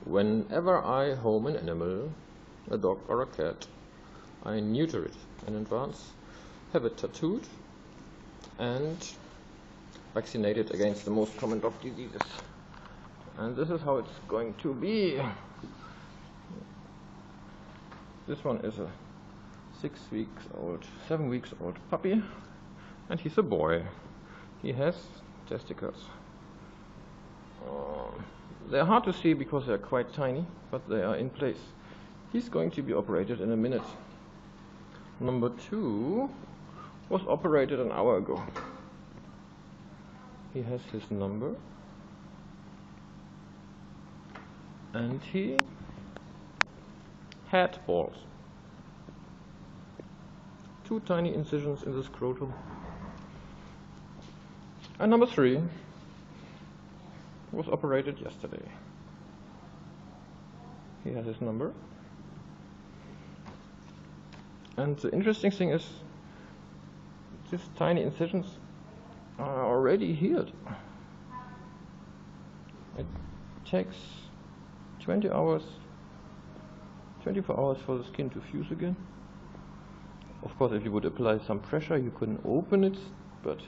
whenever I home an animal, a dog or a cat, I neuter it in advance, have it tattooed and vaccinate it against the most common dog diseases. And this is how it's going to be. This one is a 7 weeks old puppy, and he's a boy. He has testicles. They're hard to see because they're quite tiny, but they are in place. He's going to be operated in a minute. Number 2 was operated an hour ago. He has his number, and he had balls. 2 tiny incisions in the scrotum. And number 3 was operated yesterday. He has his number. And the interesting thing is, these tiny incisions are already healed. It takes 24 hours for the skin to fuse again. Of course, if you would apply some pressure, you couldn't open it, but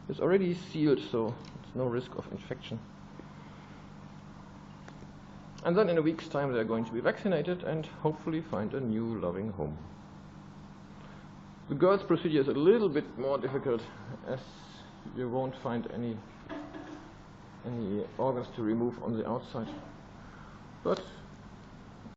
it's already sealed, so it's no risk of infection. And then in a week's time they're going to be vaccinated and hopefully find a new loving home. The girl's procedure is a little bit more difficult, as you won't find any organs to remove on the outside. But